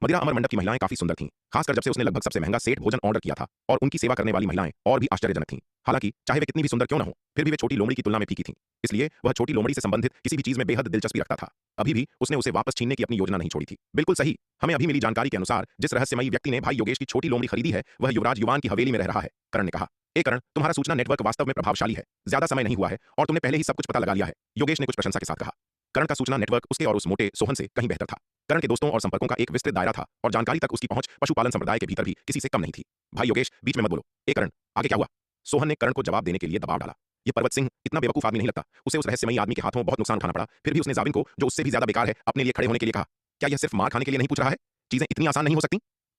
मदिरा अमर मंडप की महिलाएं काफी सुंदर थीं, खासकर जब से उसने लगभग सबसे महंगा सेठ भोजन ऑर्डर किया था, और उनकी सेवा करने वाली महिलाएं और भी आश्चर्यजनक थीं। हालांकि चाहे वे कितनी भी सुंदर क्यों न हो, फिर भी वे छोटी लोमड़ी की तुलना में फीकी थीं। इसलिए वह छोटी लोमड़ी से संबंधित किसी भी चीज में बेहद दिलचस्पी रखता था। अभी भी उसने उसे वापस छीनने की अपनी योजना नहीं छोड़ी थी। बिल्कुल सही। हमें अभी मिली जानकारी के अनुसार जिस रहस्यमयी व्यक्ति ने भाई योगेश की छोटी लोमड़ी खरीदी है, वह युवराज युवान की हवेली में रह रहा है, करण ने कहा। करण, तुम्हारा सूचना नेटवर्क वास्तव में प्रभावशाली है। ज्यादा समय नहीं हुआ है और तुमने पहले ही सब कुछ पता लगा लिया है, योगेश ने कुछ प्रशंसा के साथ कहा। करण का सूचना नेटवर्क उसके और उस मोटे सोहन से कहीं बेहतर था। करण के दोस्तों और संपर्कों का एक विस्तृत दायरा था और जानकारी तक उसकी पहुंच पशुपालन संप्रदाय के भीतर भी किसी से कम नहीं थी। भाई योगेश, बीच में मत बोलो। करण, आगे क्या हुआ? सोहन ने करण को जवाब देने के लिए दबाव डाला। ये पर्वत सिंह इतना बेवकूफ आदमी नहीं लगता। उसे उस रहस्यमयी आदमी के हाथों बहुत नुकसान उठाना पड़ा, फिर भी उसने जाबिन को, जो उससे भी ज्यादा बेकार है, अपने लिए खड़े होने के लिए कहा। क्या यह सिर्फ मार खाने के लिए नहीं पूछ रहा है? चीजें इतनी आसान नहीं हो सकती।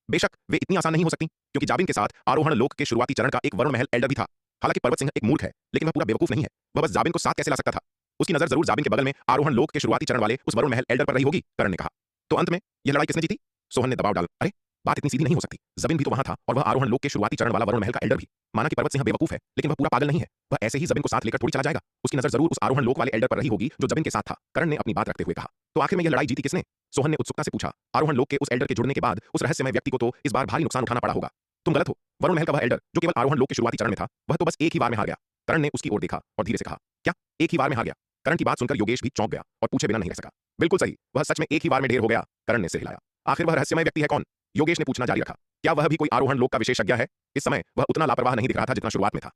बेशक वे इतनी आसान नहीं हो सकती, क्योंकि जाबिन के साथ आरोहण लोक के शुरुआती चरण का एक वरुण महल एल्डर भी था। हालांकि पर्वत सिंह एक मूर्ख है, लेकिन वह पूरा बेवकूफ नहीं है। वह बस जाबिन को साथ कैसे ला सकता था? उसकी नजर जरूर जाबिन के बगल में आरोहण लोक के शुरुआती चरण वाले उस वरुण महल एल्डर पर रही होगी, करण ने कहा। तो अंत में यह लड़ाई किसने जीती? सोहन ने दबाव डाला। अरे, बात इतनी सीधी नहीं हो सकती। जबिन भी तो वहां था, और वह आरोहण लोक के शुरुआती चरण वाला वरुण महल का एल्डर भी। माना कि पर्वत सिंह बेवकूफ है, लेकिन वह पूरा पागल नहीं है। वह ऐसे ही जबिन को साथ लेकर थोड़ी चला जाएगा। उसकी नजर जरूर उस आरोहण लोक वाले एल्डर पर रही होगी जो जबिन के साथ था, करण ने अपनी बात रखते हुए कहा। तो आखिर में यह लड़ाई जीती किसने? सोहन ने उत्सुकता से पूछा। आरोहण लोक के उस एल्डर के जुड़ने के बाद उस रहस्यमय व्यक्ति को तो इस बार भारी नुकसान उठाना पड़ा होगा। तुम गलत हो। वरुण महल का वह एल्डर जो केवल आरोहण लोक के शुरुआती चरण में था, वह तो बस एक ही बार में हार गया। करण ने उसकी ओर देखा और धीरे से कहा। क्या एक ही बार में हार गया? करण की बात सुनकर योगेश भी चौंक गया और पूछे बिना नहीं रह सका। बिल्कुल सही, वह सच में एक ही बार में ढेर हो गया, करण ने सिर हिलाया। आखिर वह रहस्यमय व्यक्ति है कौन? योगेश ने पूछना जारी रखा। क्या वह भी कोई आरोहण लोक का विशेषज्ञ है? इस समय वह उतना लापरवाह नहीं दिख रहा था जितना शुरुआत में था।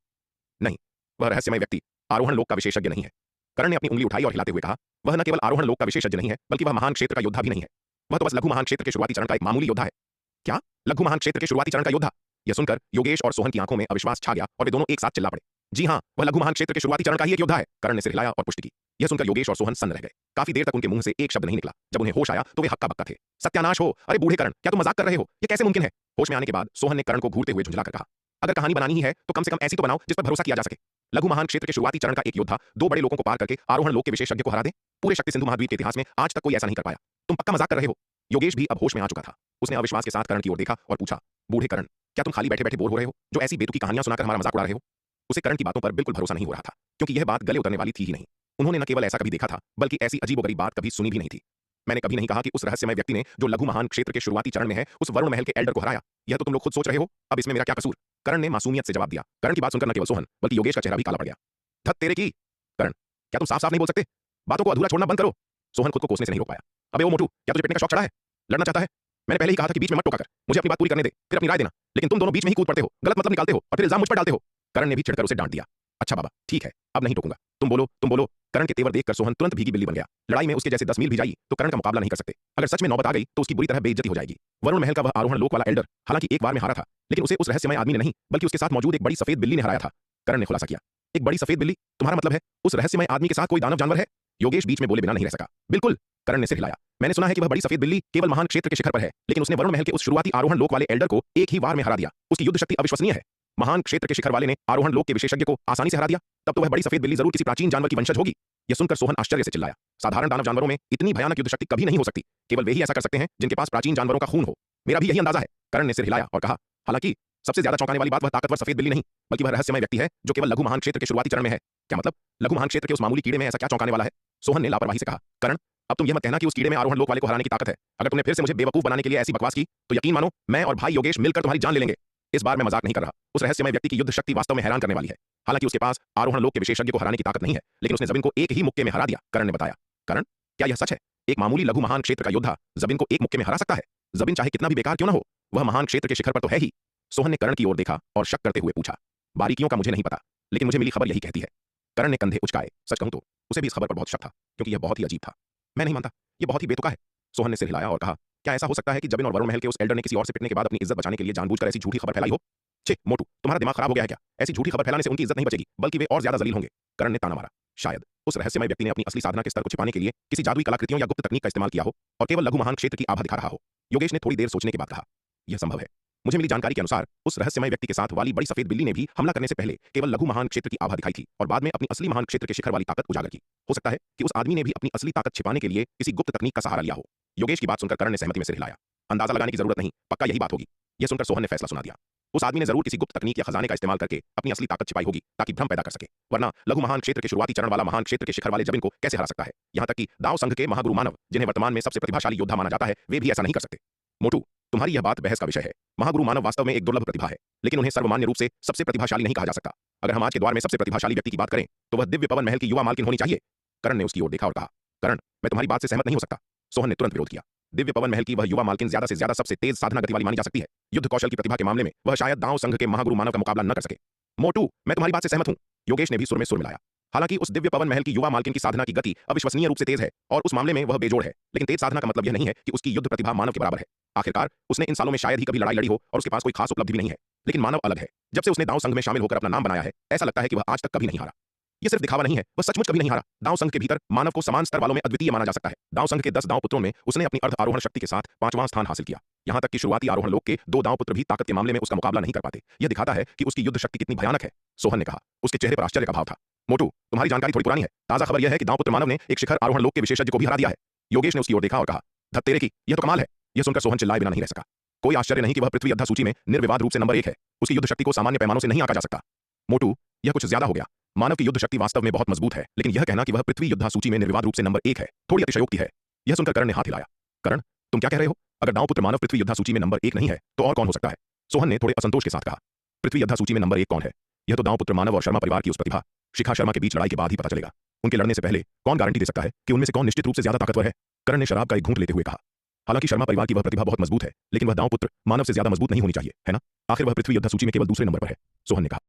नहीं, वह रहस्यमय व्यक्ति आरोहण लोक का विशेषज्ञ नहीं है। करण ने अपनी उंगली उठाई और हिलाते हुए कहा। वह न केवल आरोहण लोक का विशेषज्ञ नहीं है, बल्कि वह महान क्षेत्र का योद्धा भी नहीं है। वह तो बस लघु महान क्षेत्र के शुरुआती चरण का एक मामूली योद्धा है। क्या? लघु महान क्षेत्र के शुरुआती चरण का योद्धा? यह सुनकर योगेश और सोहन की आंखों में अविश्वास छा गया और वे दोनों एक साथ चिल्ला पड़े। जी हाँ, वह लघु महान क्षेत्र के शुरुआती चरण का ही एक योद्धा है, करण ने सिर हिलाया और पुष्टि की। यह सुनकर योगेश और सोहन सन्न रह गए। काफी देर तक उनके मुंह से एक शब्द नहीं निकला। जब उन्हें होश आया तो वे हक्का बक्का थे। सत्यानाश हो! अरे बूढ़े करण, क्या तुम मजाक कर रहे हो? यह कैसे मुमकिन है? होश में आने के बाद सोहन ने करण को घूरते हुए झुंझलाकर कहा। अगर कहानी बनानी ही है तो कम से कम ऐसी तो बनाओ जिस पर भरोसा किया जा सके। लघु महान क्षेत्र के शुरुआती चरण का एक योद्धा दो बड़े लोगों को पार करके आरोहण लोक के विशेषज्ञ को हरा दे। पूरे शक्ति सिंधु महाद्वीप के इतिहास में आज तक कोई ऐसा नहीं कर पाया। तुम पक्का मजाक कर रहे हो? योगेश भी अब होश में आ चुका था। उसने अविश्वास के साथ करण की ओर देखा और पूछा। बूढ़े करण, क्या तुम खाली बैठे बैठे बोर हो रहे हो, जो ऐसी बेतुकी कहानियां सुनाकर हमारा मजाक उड़ा रहे हो? उसे करण की बातों पर बिल्कुल भरोसा नहीं हो रहा था, क्योंकि यह बात गले उतरने वाली थी ही नहीं। उन्होंने न केवल ऐसा कभी देखा था, बल्कि ऐसी अजीबोगरीब बात कभी सुनी भी नहीं थी। मैंने कभी नहीं कहा कि उस रहस्यमय व्यक्ति ने, जो लघु महान क्षेत्र के शुरुआती चरण में है, उस वरुण महल के एल्डर को हराया। यह तो तुम लोग खुद सोच रहे हो। अब इसमें मेरा क्या कसूर? करण ने मासूमियत से जवाब दिया। करण की बात सुनकर न केवल सोहन बल्कि योगेश का चेहरा भी काला पड़ गया। धत तेरे की! करण, क्या तुम साफ साफ नहीं बोल सकते? बातों को अधूरा छोड़ना बंद करो। सोहन खुद को कोसने से नहीं रोक पाया। अबे ओ मोटू, क्या तुझे पिटने का शौक चढ़ा है? लड़ना चाहता है? मैंने पहले ही कहा था कि बीच में मत टोका कर, मुझे अपनी बात पूरी करने दे, फिर अपनी राय देना। लेकिन तुम दोनों बीच में ही कूद पड़ते हो, गलत मतलब निकालते हो और फिर इल्जाम मुझ पर डालते हो। करण ने भी छिड़कर उसे डांट दिया। अच्छा बाबा, ठीक है, अब नहीं टोकूंगा। तुम बोलो, तुम बोलो। करण के तेवर देखकर सोहन तुरंत भीगी बिल्ली बन गया। लड़ाई में उसके जैसे 10 मील भी जाई तो करण का मुकाबला नहीं कर सकते। अगर सच में नौबत आ गई तो उसकी बुरी तरह बेइज्जती हो जाएगी। वरुण महल का वह आरोहण लोक वाला एल्डर हालांकि एक बार में हारा था, लेकिन उसे उस रहस्यमय आदमी ने नहीं, बल्कि उसके साथ मौजूद एक बड़ी सफेद बिल्ली ने हराया था। करण ने खुलासा किया। एक बड़ी सफेद बिल्ली? तुम्हारा मतलब है उस रहस्यमय आदमी के साथ कोई दानव जानवर है? योगेश बीच में बोले बिना नहीं रह सका। बिल्कुल, करण ने सिर हिलाया। मैंने सुना है कि वह बड़ी सफेद बिल्ली केवल महान क्षेत्र के शिखर पर है, लेकिन उसने वरुण महल के उस शुरुआती आरोहण लोक वाले एल्डर को एक ही बार में हरा दिया। उसकी युद्ध शक्ति अविश्वसनीय है। महान क्षेत्र के शिखर वाले ने आरोहण लोक के विशेषज्ञ को आसानी से हरा दिया। तब तो वह बड़ी सफेद बिल्ली जरूर किसी प्राचीन जानवर की वंशज होगी। यह सुनकर सोहन आश्चर्य से चिल्लाया। साधारण दानव जानवरों में इतनी भयानक युद्ध शक्ति कभी नहीं हो सकती। केवल वे ही ऐसा कर सकते हैं जिनके पास प्राचीन जानवरों का खून हो। मेरा भी यही अंदाजा है, करण ने सिर हिलाया और कहा। हालांकि सबसे ज्यादा चौंकाने वाली बात वह ताकतवर सफेद बिल्ली नहीं, बल्कि वह रहस्यमय व्यक्ति है जो केवल लघु महान क्षेत्र के शुरुआती चरण में है। क्या मतलब? लघु महान क्षेत्र के उस मामूली कीड़े में ऐसा क्या चौंकाने वाला है? सोहन ने लापरवाही से कहा। करण, अब तुम यह मत कहना कि उस कीड़े में आरोहण लोक वाले को हराने की ताकत है। अगर तुमने फिर से मुझे बेवकूफ बनाने के लिए ऐसी बकवास की तो यकीन मानो, मैं और भाई योगेश मिलकर तुम्हारी जान ले लेंगे। इस बार मैं मजाक नहीं कर रहा। उस रहस्यमय व्यक्ति की युद्ध शक्ति वास्तव में हैरान करने वाली है। हालांकि उसके पास आरोहण लोक के विशेषज्ञ को हराने की ताकत नहीं है, लेकिन उसने जबिन को एक ही मुक्के में हरा दिया, करण ने बताया। करण, क्या यह सच है? एक मामूली लघु महान क्षेत्र का योद्धा जबिन को एक मुक्के में हरा सकता है? जबिन चाहे कितना भी बेकार क्यों न हो, वह महान क्षेत्र के शिखर पर तो है ही। सोहन ने करण की ओर देखा और शक करते हुए पूछा। बारीकियों का मुझे नहीं पता, लेकिन मुझे मिली खबर यही कहती है। करण ने कंधे उचकाए। सच कहूं तो उसे भी इस खबर पर बहुत शक था, क्योंकि यह बहुत ही अजीब था। मैं नहीं मानता, यह बहुत ही बेतुका है। सोहन ने सिर हिलाया और कहा। क्या ऐसा हो सकता है कि जबिन और वरुण महल के उस एल्डर ने किसी और से पिटने के बाद अपनी इज्जत बचाने के लिए जानबूझकर ऐसी झूठी खबर फैलाई हो? छे मोटू, तुम्हारा दिमाग खराब हो गया है क्या? ऐसी झूठी खबर फैलाने से उनकी इज्जत नहीं बचेगी, बल्कि वे और ज्यादा जलील होंगे। करण ने ताना मारा। शायद उस रहस्यमय व्यक्ति ने अपनी असली साधना के स्तर को छिपाने के लिए किसी जादुई कलाकृतियों या गुप्त तकनीक का इस्तेमाल किया हो और केवल लघु महान क्षेत्र की आभा दिखा रहा हो। योगेश ने थोड़ी देर सोचने के बाद कहा। यह संभव है। मुझे मिली जानकारी के अनुसार उस रहस्यमय व्यक्ति के साथ वाली बड़ी सफेद बिल्ली ने भी हमला करने से पहले केवल लघु महान क्षेत्र की आभा दिखाई थी और बाद में अपनी असली महान क्षेत्र के शिखर वाली ताकत उजागर की। हो सकता है कि उस आदमी ने भी अपनी असली ताकत छिपाने के लिए किसी गुप्त तकनीक का सहारा लिया हो। योगेश की बात सुनकर करण ने सहमति में सिर हिलाया। अंदाजा लगाने की जरूरत नहीं, पक्का यही बात होगी। यह सुनकर सोहन ने फैसला सुना दिया। उस आदमी ने जरूर किसी गुप्त तकनीक या खजाने का इस्तेमाल करके अपनी असली ताकत छिपाई होगी, ताकि भ्रम पैदा कर सके। वरना लघु महान क्षेत्र के शुरुआती चरण वाला महान क्षेत्र के शिखर वाले जबिन को कैसे हरा सकता है? यहां तक कि दाव संघ के महागुरु मानव, जिन्हें वर्तमान में सबसे प्रतिभाशाली योद्धा माना जाता है, वे भी ऐसा नहीं कर सकते। मोटू, तुम्हारी यह बात बहस का विषय है। महागुरु मानव वास्तव में एक दुर्लभ प्रतिभा है, लेकिन उन्हें सर्वमान्य रूप से सबसे प्रतिभाशाली नहीं कहा जा सकता। अगर हम आज के दौर में सबसे प्रतिभाशाली व्यक्ति की बात करें तो वह दिव्य पवन महल की युवा मालकिन होनी चाहिए। करण ने उसकी ओर देखा और कहा, करण, मैं तुम्हारी बात से सहमत नहीं हो सकता। सोहन ने तुरंत विरोध किया। दिव्य पवन महल की वह युवा मालकिन ज्यादा से ज्यादा सबसे तेज साधना गति वाली मानी जा सकती है। युद्ध कौशल की प्रतिभा के मामले में वह शायद दांव संघ के महागुरु मानव का मुकाबला न कर सके। मोटू, मैं तुम्हारी बात से सहमत हूं। योगेश ने भी सुर में सुर मिलाया। हालांकि उस दिव्य पवन महल की युवा मालकिन की साधना की गति अविश्वसनीय रूप से तेज है और उस मामले में वह बेजोड़ है, लेकिन तेज साधना का मतलब यह नहीं है कि उसकी युद्ध प्रतिभा मानव के बराबर है। आखिरकार उसने इन सालों में शायद ही कभी लड़ाई लड़ी हो और उसके पास कोई खास उपलब्धि भी नहीं है, लेकिन मानव अलग है। जब से उसने दांव संघ में शामिल होकर अपना नाम बनाया है, ऐसा लगता है कि वह आज तक कभी नहीं हारा। यह सिर्फ दिखावा नहीं है, वह सचमुच कभी नहीं हारा। दांव संघ के भीतर मानव को समान स्तर वालों में अद्वितीय माना जा सकता है। दांव संघ के 10 दांव पुत्रों में उसने अपनी अर्ध आरोहण शक्ति के साथ 5वां स्थान हासिल किया। यहां तक कि शुरुआती आरोहण लोग के 2 दांव पुत्र भी ताकत के मामले में उसका मुकाबला नहीं कर पाते। यह दिखाता है कि उसकी युद्ध शक्ति कितनी भयानक है। सोहन ने कहा। उसके चेहरे पर आश्चर्य का भाव था। मोटू, तुम्हारी जानकारी थोड़ी पुरानी है। ताजा खबर यह है कि दांव पुत्र मानव ने एक शिखर आरोहण लोग के विशेषज्ञ को भी हरा दिया है। योगेश ने उसकी ओर देखा और कहा, धत्तेरे की, यह तो कमाल है। यह सुनकर सोहन चिल्लाए बिना नहीं रह सका। कोई आश्चर्य नहीं कि वह पृथ्वी योद्धा सूची में निर्विवाद रूप से नंबर 1 है। उसकी युद्ध शक्ति को सामान्य पैमानों से नहीं आंका जा सकता। मोटू, यह कुछ ज्यादा हो गया। मानव की युद्ध शक्ति वास्तव में बहुत मजबूत है, लेकिन यह कहना कि वह पृथ्वी योद्धा सूची में निर्विवाद रूप से नंबर 1 है, थोड़ी अतिशयोक्ति है। यह सुनकर करण ने हाथ हिलाया। करण, तुम क्या कह रहे हो? अगर दांव पुत्र मानव पृथ्वी योद्धा सूची में नंबर 1 नहीं है तो और कौन हो सकता है? सोहन ने थोड़े असंतोष के साथ कहा। पृथ्वी योद्धा सूची में नंबर 1 कौन है? यह तो दांव पुत्र मानव और शर्मा परिवार की उस प्रतिभा शिखा शर्मा के बीच लड़ाई के बाद ही पता चलेगा। उनके लड़ने से पहले कौन गारंटी दे सकता है कि उनमें से कौन निश्चित रूप से ज्यादा ताकतवर है? करण ने शराब का एक घूंट लेते हुए कहा। हालांकि शर्मा परिवार की वह प्रतिभा बहुत मजबूत है, लेकिन वह दांव पुत्र मानव से ज्यादा मजबूत नहीं होनी चाहिए, है ना? आखिर वह पृथ्वी योद्धा सूची में केवल दूसरे नंबर पर है। सोहन ने कहा।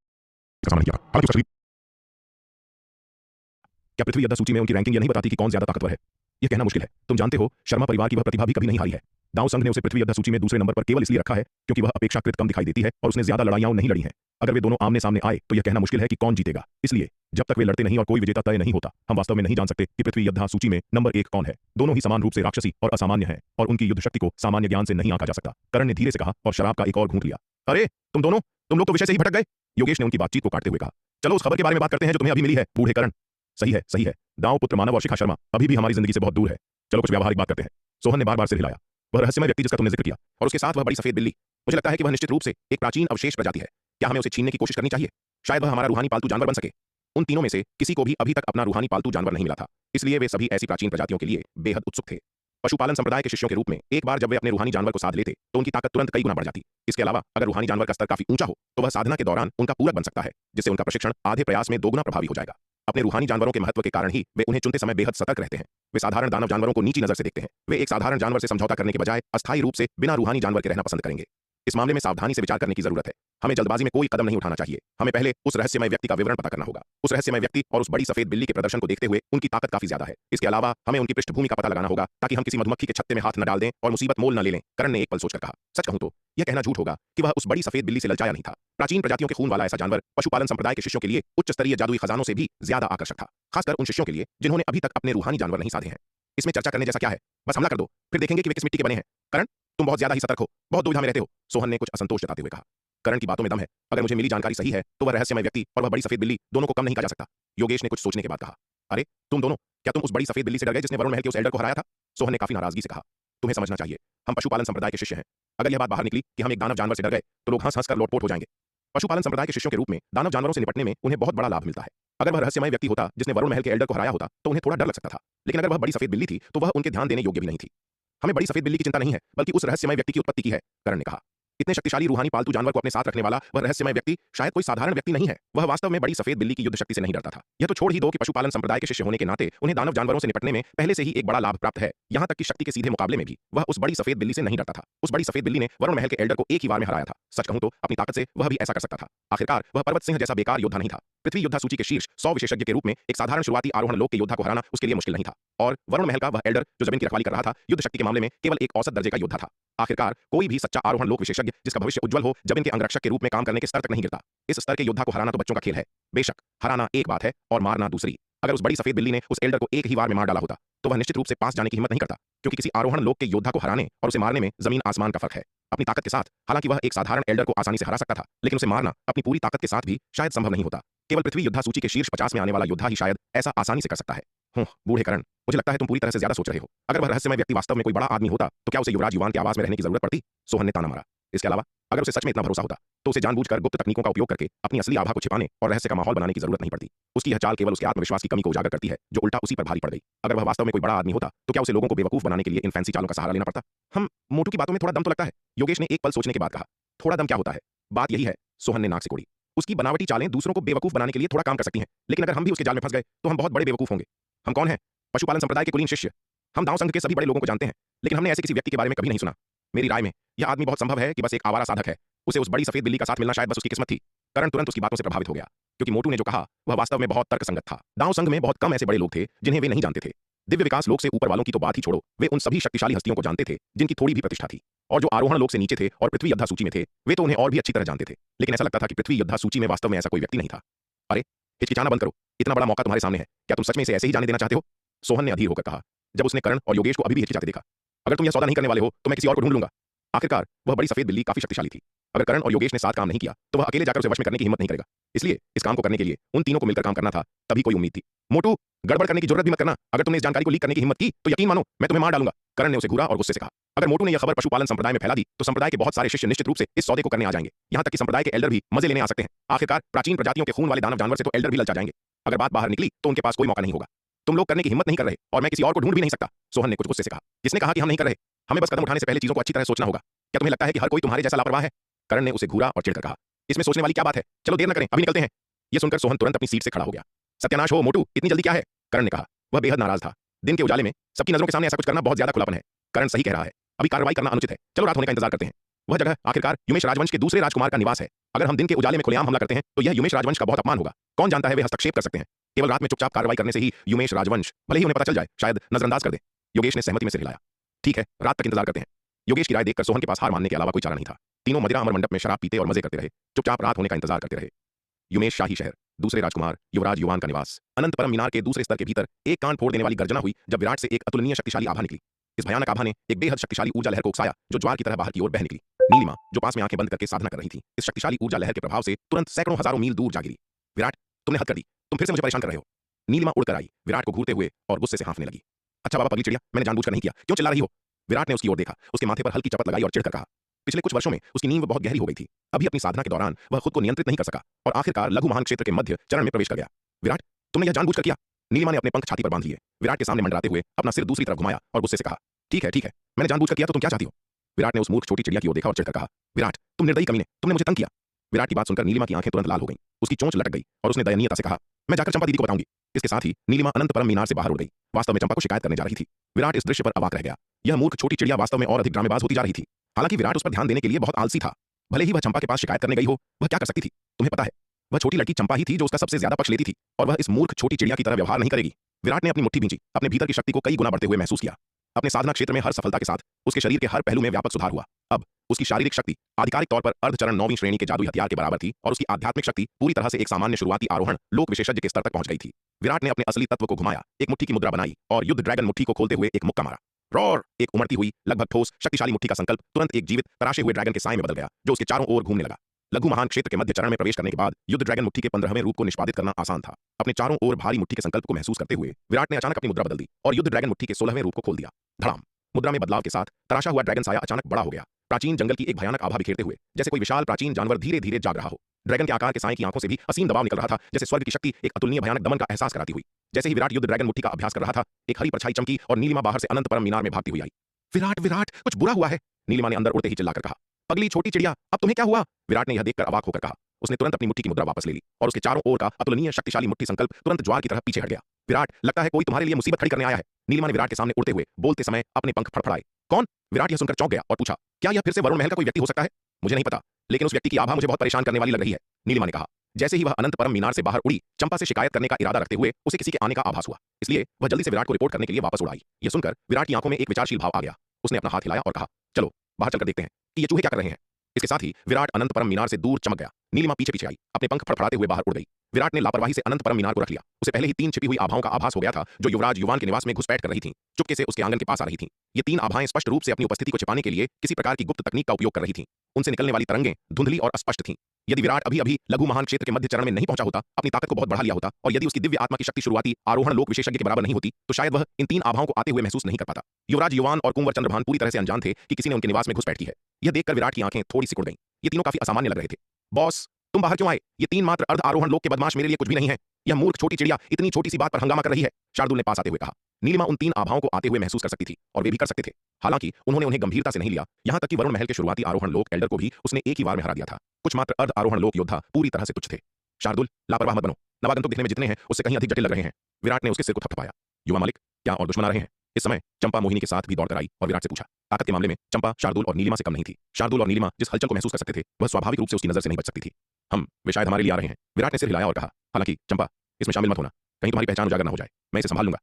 क्या पृथ्वी योद्धा सूची में उनकी रैंकिंग यह नहीं बताती कि कौन ज्यादा ताकतवर है? यह कहना मुश्किल है। तुम जानते हो, शर्मा परिवार की वह प्रतिभा भी कभी नहीं हारी है। दांव संघ ने उसे पृथ्वी योद्धा सूची में दूसरे नंबर पर केवल इसलिए रखा है क्योंकि वह अपेक्षाकृत कम दिखाई देती है और उसने ज्यादा लड़ाइयां नहीं लड़ी हैं। अगर वे दोनों आमने सामने आए तो यह कहना मुश्किल है कि कौन जीतेगा। इसलिए जब तक वे लड़ते नहीं और कोई विजेता तय नहीं होता, हम वास्तव में नहीं जान सकते कि पृथ्वी योद्धा सूची में नंबर 1 कौन है। दोनों ही समान रूप से राक्षसी और असामान्य हैं और उनकी युद्ध शक्ति को सामान्य ज्ञान से नहीं आंका जा सकता। करण ने धीरे से कहा और शराब का एक और घूंट लिया। अरे तुम लोग तो विषय से ही भटक गए। योगेश ने उनकी बातचीत को काटते हुए कहा। चलो उस खबर के बारे में बात करते हैं जो तुम्हें अभी मिली है, बूढ़े करण। सही है। दांव पुत्र मानव और शिखा शर्मा अभी भी हमारी जिंदगी से बहुत दूर है। चलो कुछ व्यावहारिक बात करते हैं। सोहन ने बार-बार सिर हिलाया। वह रहस्यमय व्यक्ति जिसका तुमने जिक्र किया और उसके साथ वह बड़ी सफेद बिल्ली, मुझे लगता है कि वह निश्चित रूप से एक प्राचीन अवशेष प्रजाति है। क्या हमें उसे छीनने की कोशिश करनी चाहिए? शायद वह हमारा रूहानी पालतू जानवर बन सके। उन तीनों में से किसी को भी अभी तक अपना रूहानी पालतू जानवर नहीं मिला था, इसलिए वे सभी ऐसी प्राचीन प्रजातियों के लिए बेहद उत्सुक थे। पशुपालन संप्रदाय के शिष्यों के रूप में एक बार जब वे अपने रूहानी जानवर को साध लेते तो उनकी ताकत तुरंत कई गुना बढ़ जाती। इसके अलावा अगर रूहानी जानवर का स्तर काफी ऊंचा हो तो वह साधना के दौरान उनका पूरक बन सकता है, जिससे उनका प्रशिक्षण आधे प्रयास में दोगुना प्रभावी हो जाएगा। अपने रूहानी जानवरों के महत्व के कारण ही वे उन्हें चुनते समय बेहद सतर्क रहते हैं। वे साधारण दानव जानवरों को नीची नजर से देखते हैं। वे एक साधारण जानवर से समझौता करने के बजाय अस्थायी रूप से बिना रूहानी जानवर के रहना पसंद करेंगे। इस मामले में सावधानी से विचार करने की जरूरत है। हमें जल्दबाजी में कोई कदम नहीं उठाना चाहिए। हमें पहले उस रहस्यमय व्यक्ति का विवरण पता करना होगा। उस रहस्यमय व्यक्ति और उस बड़ी सफेद बिल्ली के प्रदर्शन को देखते हुए उनकी ताकत काफी ज्यादा है। इसके अलावा हमें उनकी पृष्ठभूमि का पता लगाना होगा ताकि हम किसी मधुमक्खी के छत्ते में हाथ न डाल दें और मुसीबत मोल न ले लें। करण ने एक पल सोचकर कहा। सच कहूं तो यह कहना झूठ होगा कि वह उस बड़ी सफेद बिल्ली से ललचाया नहीं था। प्राचीन प्रजातियों के खून वाला ऐसा जानवर पशुपालन संप्रदाय के शिष्यों के लिए उच्च स्तरीय जादुई खजानों से भी ज्यादा आकर्षक था, खासकर उन शिष्यों के लिए जिन्होंने अभी तक अपने रूहानी जानवर नहीं साधे हैं। इसमें चर्चा करने जैसा क्या है? बस हमला कर दो, फिर देखेंगे कि वे किस मिट्टी के बने हैं। करण, तुम बहुत ज्यादा ही सतर्क हो, बहुत दुविधा में रहते हो। सोहन ने कुछ असंतोष जताते हुए कहा। करण की बातों में दम है। अगर मुझे मिली जानकारी सही है तो वह रहस्यमय व्यक्ति और वह बड़ी सफेद बिल्ली दोनों को कम नहीं कहा जा सकता। योगेश ने कुछ सोचने के बाद कहा। अरे तुम दोनों, क्या तुम उस बड़ी सफेद बिल्ली से डर गए जिसने वरुण महल के उस एल्डर को हराया था? सोहन ने काफी नाराजगी से कहा। तुम्हें समझना चाहिए, हम पशुपालन संप्रदाय के शिष्य हैं। अगर यह बात बाहर निकली कि हम एक दानव जानवर से डर गए तो लोग हंस कर लोटपोट हो जाएंगे। पशुपालन संप्रदाय के शिष्यों के रूप में दानव जानवरों से निपटने में उन्हें बहुत बड़ा लाभ मिलता है। अगर वह रहस्यमय व्यक्ति होता जिसने वरुण महल के एल्डर को हराया होता तो उन्हें थोड़ा डर लग सकता था, लेकिन अगर वह बड़ी सफेद बिल्ली थी तो वह उनके ध्यान देने योग्य भी नहीं थी। हमें बड़ी सफेद बिल्ली की चिंता नहीं है, बल्कि उस रहस्यमय व्यक्ति की उत्पत्ति की है, करण ने कहा। इतने शक्तिशाली रूहानी पालतू जानवर को अपने साथ रखने वाला वह रहस्यमय व्यक्ति शायद कोई साधारण व्यक्ति नहीं है। वह वास्तव में बड़ी सफेद बिल्ली की युद्ध शक्ति से नहीं डरता था। यह तो छोड़ ही दो कि पशुपालन संप्रदाय के शिष्य होने के नाते उन्हें दानव जानवरों से निपटने में पहले से ही एक बड़ा लाभ प्राप्त है। यहाँ तक कि शक्ति के सीधे मुकाबले में भी वह उस बड़ी सफेद बिल्ली से नहीं डरता था। उस बड़ी सफेद बिल्ली ने वरुण महल के एल्डर को एक ही बार में हराया था। सच कहूं तो अपनी ताकत से वह भी ऐसा कर सकता था। आखिरकार वह पर्वत सिंह जैसा बेकार योद्धा नहीं था। पृथ्वी योद्धा सूची के शीर्ष 100 विशेषज्ञ के रूप में एक साधारण शुरुआती आरोहण लोक के योद्धा को हराना उसके लिए मुश्किल नहीं था। और वरुण महल का वह एल्डर जो जमीन की रखवाली कर रहा था, युद्ध शक्ति के मामले में केवल एक औसत दर्जे का योद्धा था। आखिरकार कोई भी सच्चा आरोहण लोक विशेषज्ञ जिसका भविष्य उज्जवल हो, जब इनके अंगरक्षक के रूप में काम करने के स्तर तक नहीं गिरता। इस स्तर के योद्धा को हराना तो बच्चों का खेल है। बेशक हराना एक बात है और मारना दूसरी। अगर उस बड़ी सफेद बिल्ली ने उस एल्डर को एक ही बार में मार डाला होता तो वह निश्चित रूप से पास जाने की हिम्मत नहीं करता, क्योंकि किसी आरोहण लोक के योद्धा को हराने और उसे मारने में जमीन आसमान का फर्क है। अपनी ताकत के साथ हालांकि वह एक साधारण एल्डर को आसानी से हरा सकता था, लेकिन उसे मारना अपनी पूरी ताकत के साथ भी शायद संभव नहीं होता। केवल पृथ्वी योद्धा सूची के शीर्ष 50 में आने वाला योद्धा ही शायद ऐसा आसानी से कर सकता है। बूढ़े करण, मुझे लगता है तुम पूरी तरह से ज्यादा सोच रहे हो। अगर वह रहस्यमय व्यक्ति वास्तव में कोई बड़ा आदमी होता तो क्या उसे युवराज युवान के आवास में रहने की जरूरत पड़ती? सोहन ने ताना मारा। इसके अलावा अगर उसे सच में इतना भरोसा होता तो उसे जानबूझकर गुप्त तकनीकों का उपयोग करके अपनी असली आभा को छिपाने और रहस्य का माहौल बनाने की जरूरत नहीं पड़ती। उसकी यह चाल केवल उसके आत्मविश्वास की कमी को उजागर करती है, जो उल्टा उसी पर भारी पड़ गई। अगर वह वास्तव में कोई बड़ा आदमी होता तो क्या उसे लोगों को बेवकूफ बनाने के लिए इन फैंसी चालों का सहारा लेना पड़ता? हम मोटू की बातों में थोड़ा दम तो लगता है, योगेश ने एक पल सोचने के बाद कहा। थोड़ा दम क्या होता है? बात यही है, सोहन ने नाक सिकोड़ी। उसकी बनावटी चालें दूसरों को बेवकूफ बनाने के लिए थोड़ा काम कर सकती हैं, लेकिन अगर हम भी उसके जाल में फंस गए तो हम बहुत बड़े बेवकूफ होंगे। हम कौन हैं? पशुपालन संप्रदाय के कुलीन शिष्य। हम दांव संघ के सभी बड़े लोगों को जानते हैं, लेकिन हमने ऐसे किसी व्यक्ति के बारे में कभी नहीं सुना। मेरी राय में यह आदमी बहुत संभव है कि बस एक आवारा साधक है। उसे उस बड़ी सफेद बिल्ली का साथ मिलना शायद बस उसकी किस्मत थी। करण तुरंत उसकी बातों से प्रभावित हो गया, क्योंकि मोटू ने जो कहा वह वास्तव में बहुत तर्कसंगत था। दांव संघ में बहुत कम ऐसे बड़े लोग थे जिन्हें वे नहीं जानते थे। दिव्य विकास लोक से ऊपर वालों की तो बात ही छोड़ो, वे उन सभी शक्तिशाली हस्तियों को जानते थे जिनकी थोड़ी भी प्रतिष्ठा थी। और जो आरोहण लोक से नीचे थे और पृथ्वी योद्धा सूची में थे, वे तो उन्हें और भी अच्छी तरह जानते थे। लेकिन ऐसा लगता था कि पृथ्वी योद्धा सूची में वास्तव में ऐसा कोई व्यक्ति नहीं था। अरे, हिचकिचाना बंद करो, इतना बड़ा मौका तुम्हारे सामने है, क्या तुम सच में इसे ऐसे ही जाने देना चाहते हो? सोहन ने अधीर होकर कहा, जब उसने करण और योगेश को अभी भी हिचकिचाते देखा। अगर तुम यह सौदा नहीं करने वाले हो तो मैं किसी और को ढूंढ लूंगा। आखिरकार वह बड़ी सफेद बिल्ली काफी शक्तिशाली थी। अगर करण और योगेश ने साथ काम नहीं किया तो वह अकेले जाकर उसे वश में करने की हिम्मत नहीं करेगा। इसलिए इस काम को करने के लिए उन तीनों को मिलकर काम करना था, तभी कोई उम्मीद थी। मोटू, गड़बड़ करने की जरूरत भी मत करना। अगर तुमने इस जानकारी को लीक करने की हिम्मत की तो यकीन मानो मैं तुम्हें मार डालूंगा। करण ने उसे घूरा और गुस्से से कहा। अगर मोटू ने यह खबर पशुपालन संप्रदाय में फैला दी तो संप्रदाय के बहुत सारे शिष्य निश्चित रूप से इस सौदे को करने आ जाएंगे। यहाँ तक कि संप्रदाय के एल्डर भी मजे लेने आ सकते हैं। आखिरकार प्राचीन प्रजातियों के खून वाले दानव जानवर से तो एल्डर भी ललचा जाएंगे। अगर बात बाहर निकली तो उनके पास कोई मौका नहीं होगा। तुम लोग करने की हिम्मत नहीं कर रहे और मैं किसी और को ढूंढ भी नहीं सकता, सोहन ने कुछ गुस्से से कहा। किसने कहा कि हम नहीं कर रहे? हमें बस कदम उठाने से पहले चीजों को अच्छी तरह सोचना होगा। क्या तुम्हें लगता है कि हर कोई तुम्हारे जैसा लापरवाह है? करण ने उसे घूरा और चिढ़कर कहा। इसमें सोचने वाली क्या बात है? चलो देर न करें, अभी निकलते हैं। यह सुनकर सोहन तुरंत अपनी सीट से खड़ा हो गया। सत्यानाश हो मोटू, इतनी जल्दी क्या है? करण ने कहा। वह बेहद नाराज था। दिन के उजाले में सबकी नजरों के सामने ऐसा कुछ करना बहुत ज्यादा खुलापन है। करण सही कह रहा है, अभी कार्रवाई करना अनुचित है। चलो रात होने का इंतजार करते हैं। वह जगह आखिरकार युमेश राजवंश के दूसरे राजकुमार का निवास है। अगर हम दिन के उजाले में खुलेआम हमला करते हैं तो यह युमेश राजवंश का बहुत अपमान होगा। कौन जानता है वे हस्तक्षेप कर सकते हैं। केवल रात में चुपचाप कार्रवाई करने से ही युमेश राजवंश, भले ही उन्हें पता चल जाए, शायद नजरअंदाज कर दे। योगेश ने सहमति में सिर हिलाया। ठीक है, रात तक इंतजार करते हैं। योगेश की राय देखकर सोहन के पास हार मानने के अलावा कोई चारा नहीं था। तीनों मदिरा अमर मंडप में शराब पीते और मजे करते रहे, चुपचाप रात होने का इंतजार करते रहे। युमेश शाही शहर, दूसरे राजकुमार युवराज युवान का निवास। अनंत परम मीनार के दूसरे स्तर के भीतर एक कान फोड़ देने वाली गर्जना हुई जब विराट से एक अतुलनीय शक्तिशाली आभा निकली। इस भयानक आभा ने एक बेहद शक्तिशाली ऊर्जा लहर को उकसाया जो ज्वार की तरह बाहर की ओर बह निकली। नीलिमा, जो पास में आंखें बंद करके साधना कर रही थी, इस शक्तिशाली ऊर्जा लहर के प्रभाव से तुरंत सैकड़ों हजारों मील दूर जा गिरी। विराट, तुमने हद कर दी, तुम फिर से मुझे परेशान कर रहे हो। नीलिमा उड़कर आई, विराट को घूरते हुए और गुस्से से हाँफने लगी। अच्छा बाबा पगली चिड़िया, मैंने जानबूझकर नहीं किया, क्यों चिल्ला रही हो? विराट ने उसकी ओर देखा, उसके माथे पर हल्की चपत लगाई और चिढ़कर कहा। पिछले कुछ वर्षों में उसकी नींव बहुत गहरी हो गई थी। अभी अपनी साधना के दौरान वह खुद को नियंत्रित नहीं कर सका और आखिरकार लघु महान क्षेत्र के मध्य चरण में प्रवेश कर गया। विराट, तुमने यह जानबूझकर किया? नीलिमा ने अपने पंख छाती पर बांध लिए, विराट के सामने मंडराते हुए अपना सिर दूसरी तरफ घुमाया और गुस्से से कहा। ठीक है, मैंने जानबूझकर किया तो तुम क्या चाहती हो? विराट ने उस मूर्ख छोटी चिड़िया की ओर देखा और चिढ़कर कहा। विराट, तुम निर्दयी कमीने, तुमने मुझे तंग किया। विराट की बात सुनकर नीलिमा की आंखें तुरंत लाल हो गईं, उसकी चोंच लटक गई और उसने दयनीयता से कहा, मैं जाकर चंपा दीदी को बताऊंगी। इसके साथ ही नीलिमा अनंत परम मीनार से बाहर उड़ गई। वास्तव में चंपा को शिकायत करने जा रही थी। विराट इस दृश्य पर अवाक रह गया। यह मूर्ख छोटी चिड़िया वास्तव में और अधिक ड्रामेबाज होती जा रही थी। हालांकि विराट उस पर ध्यान देने के लिए बहुत आलसी था। भले ही वह चंपा के पास शिकायत करने गई हो, वह क्या कर सकती थी? तुम्हें पता है, वह छोटी लड़की चंपा ही थी जो उसका सबसे ज्यादा पक्ष लेती थी, और वह इस मूर्ख छोटी चिड़िया की तरह व्यवहार नहीं करेगी। विराट ने अपनी मुट्ठी भींची, अपने भीतर की शक्ति को कई गुना बढ़ते हुए महसूस किया। अपने साधना क्षेत्र में हर सफलता के साथ उसके शरीर के हर पहलू में व्यापक सुधार हुआ। अब उसकी शारीरिक शक्ति आधिकारिक तौर पर अर्धचरण 9वीं श्रेणी के जादुई हथियार के बराबर थी और उसकी आध्यात्मिक शक्ति पूरी तरह से एक सामान्य शुरुआती आरोहण लोक विशेषज्ञ के स्तर तक पहुंच गई थी। विराट ने अपने असली तत्व को घुमाया, एक मुट्ठी की मुद्रा बनाई और युद्ध ड्रैगन मुट्ठी को खोलते हुए एक मुक्का मारा। रॉर! एक उमड़ती हुई लगभग ठोस शक्तिशाली मुट्ठी का संकल्प तुरंत एक जीवित तराशे हुए ड्रैगन के साए में बदल गया, जो उसके चारों ओर घूमने लगा। लघु महान क्षेत्र के मध्य चरण में प्रवेश करने के बाद युद्ध ड्रैगन मुट्ठी के 15वें रूप को निष्पादित करना आसान था। अपने चारों ओर भारी मुट्ठी के संकल्प को महसूस करते हुए विराट ने अचानक अपनी मुद्रा बदल दी और युद्ध ड्रैगन मुट्ठी के 16वें रूप को खोल दिया। धड़ाम! मुद्रा में बदलाव के साथ तराशा हुआ ड्रैगन साया अचानक बड़ा हो गया, प्राचीन जंगल की एक भयानक आभा बिखेरते हुए, जैसे कोई विशाल प्राचीन जानवर धीरे धीरे जाग रहा हो। ड्रैगन के आकार के साए की आंखों से भी असीम दबाव निकल रहा था, जैसे स्वर्ग की शक्ति एक अतुलनीय भयानक दमन का एहसास कराती हुई। जैसे ही विराट युद्ध ड्रैगन मुट्ठी का अभ्यास कर रहा था, एक हरी परछाई चमकी और नीलिमा बाहर से अनंत परम मीनार में भागती हुई आई। विराट, विराट, कुछ बुरा हुआ है, नीलिमा ने अंदर उड़ते ही चिल्लाकर कहा। पगली छोटी चिड़िया, अब तुम्हें क्या हुआ? विराट ने यह देखकर अवाक होकर कहा। उसने तुरंत अपनी मुट्ठी की मुद्रा वापस ले ली और उसके चारों ओर का अतुलनीय शक्तिशाली मुट्ठी संकल्प तुरंत ज्वार की तरह पीछे हट गया। विराट, लगता है कोई तुम्हारे लिए मुसीबत खड़ी करने आया है। नीलिमा ने विराट के सामने उड़ते हुए बोलते समय अपने पंख फड़फड़ाए। कौन? विराट यह सुनकर चौंक गया और पूछा, क्या यह फिर से वरुण महल का कोई व्यक्ति हो सकता है? मुझे नहीं पता, लेकिन उस व्यक्ति की आभा मुझे बहुत परेशान करने वाली लग रही है, नीलिमा ने कहा। जैसे ही वह अनंत परम मीनार से बाहर उड़ी, चंपा से शिकायत करने का इरादा रखते हुए उसे किसी के आने का आभास हुआ, इसलिए वह जल्दी से विराट को रिपोर्ट करने के लिए वापस उड़ आई। यह सुनकर विराट की आंखों में एक विचारशील भाव आ गया। उसने अपना हाथ हिलाया और कहा, चलो बाहर चलकर देखते हैं कि ये चूहे क्या कर रहे हैं। इसके साथ ही विराट अनंत परम मीनार से दूर चमक गया। नीलिमा पीछे पीछे आई, अपने पंख फड़फड़ाते हुए बाहर उड़ गई। विराट ने लापरवाही से अनंत परम मीनार को रख लिया। उसे पहले ही 3 छिपी हुई आभाओं का आभास हो गया था, जो युवराज युवान के निवास में घुसपैठ कर रही थीं, चुपके से उसके आंगन के पास आ रही थीं। ये 3 आभाएं स्पष्ट रूप से अपनी उपस्थिति को छिपाने के लिए किसी प्रकार की गुप्त तकनीक का उपयोग कर रही थीं। उनसे निकलने वाली तरंगें धुंधली और अस्पष्ट थीं। यदि विराट अभी अभी लघु महान क्षेत्र के मध्य चरण में नहीं पहुंचा होता, अपनी ताकत को बहुत बढ़ा लिया होता, और यदि उसकी दिव्य आत्मा की शक्ति शुरुआती आरोहण लोक विशेषज्ञ के बराबर नहीं होती, तो शायद वह इन 3 आभाओं को आते हुए महसूस नहीं कर पाता। युवराज युवान और कुंवर चंद्रभान पूरी तरह से अनजान थे कि किसी ने उनके निवास में घुसपैठ की है। यह देखकर विराट की आंखें थोड़ी सिकुड़ गईं। ये तीनों काफी असामान्य लग रहे थे। बॉस, तुम बाहर क्यों आए? ये तीन मात्र अर्ध आरोहण लोक के बदमाश मेरे लिए कुछ भी नहीं है। यह मूर्ख छोटी चिड़िया इतनी छोटी सी बात पर हंगामा कर रही है, शार्दुल ने पास आते हुए कहा। नीलिमा उन तीन आभाओं को आते हुए महसूस कर सकती थी और वे भी कर सकते थे। हालांकि उन्होंने उन्हें गंभीरता से नहीं लिया, यहां तक कि वरुण महल के शुरुआती आरोहण लोक एल्डर को भी उसने एक ही वार में हरा दिया था। कुछ मात्र अर्ध आरोहण लोक योद्धा पूरी तरह से तुच्छ थे। शार्दुल, लापरवाह मत बनो। नवागंतुक दिखने में जितने हैं उससे कहीं अधिक जटिल लग रहे हैं। विराट ने उसके सिर को थपथपाया। युवा मालिक, क्या और दुश्मन आ रहे हैं? इस समय चंपा मोहिनी के साथ भी दौड़कर आई और विराट से पूछा। ताकत के मामले में चंपा शार्दुल और नीलिमा से कम नहीं थी। शार्दुल और नीलिमा जिस हलचल को महसूस कर सकते थे वह स्वाभाविक रूप से उसकी नजर से नहीं बच सकती थी। वे शायद हमारे लिए आ रहे हैं। विराट ने सिर हिलाया और कहा। हालांकि चंपा, इसमें शामिल मत होना, कहीं तुम्हारी पहचान उजागर न हो जाए। मैं इसे संभाल लूंगा।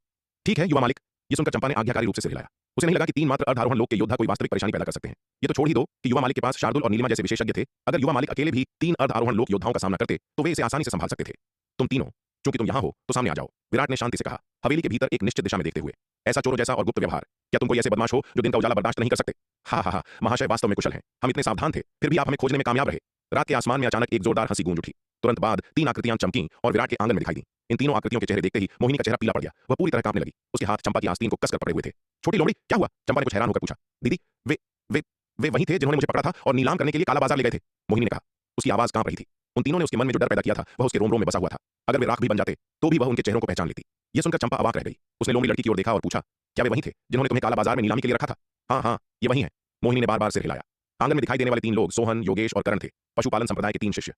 ठीक है युवा मालिक। ये सुनकर चंपा ने आज्ञाकारी रूप से सिर हिलाया। उसे नहीं लगा कि तीन मात्र अर्धारोहण लोक के योद्धा कोई वास्तविक परेशानी पैदा कर सकते हैं। ये तो छोड़ ही दो कि युवा मालिक के पास शार्दुल और नीलिमा जैसे विशेषज्ञ थे। अगर युवा मालिक अकेले भी तीन अर्धारोहण लोक योद्धाओं का सामना करते तो वे इसे आसानी से संभाल सकते थे। तुम तीनों, चूंकि तुम यहां हो तो सामने आ जाओ, विराट ने शांति से कहा, हवेली के भीतर एक निश्चित दिशा में देखते हुए। ऐसा चोरों जैसा और गुप्त व्यवहार, क्या तुम कोई ऐसे बदमाश हो जो दिन का उजाला बर्दाश्त नहीं कर सकते? हा, महाशय वास्तव में कुशल हैं। हम इतने सावधान थे, फिर भी आप हमें खोजने में कामयाब रहे। रात के आसमान में अचानक एक जोरदार हंसी गूंज उठी। तुरंत बाद तीन आकृतियां चमकीं और विराट के आंगन में दिखाई दी। इन तीनों आकृतियों के चेहरे देखते ही मोहिनी का चेहरा पीला पड़ गया। वह पूरी तरह कांपने लगी। उसके हाथ चंपा की आस्तीन को कसकर पकड़े हुए थे। छोटी लोमड़ी, क्या हुआ? चंपा ने कुछ हैरान होकर पूछा। दीदी, वे वे वे वही थे जिन्होंने मुझे पकड़ा था और नीलाम करने के लिए काला बाजार ले गए थे, मोहिनी ने कहा। उसकी आवाज कांप रही थी। उन तीनों ने उसके मन में जो डर पैदा किया था वह उसके रोम रोम में बसा हुआ था। अगर वे राख भी बन जाते तो भी वह उनके चेहरों को पहचान लेती। यह सुनकर चंपा अवाक रह गई। उसने लोमड़ी लड़की की ओर देखा और पूछा, क्या वे वही थे जिन्होंने तुम्हें काला बाजार में नीलामी के लिए रखा था? हाँ, ये वही है, मोहिनी ने बार बार सिर हिलाया। आंगन में दिखाई देने वाले तीन लोग सोहन, योगेश और करण थे, पशुपालन संप्रदाय के तीन शिष्य।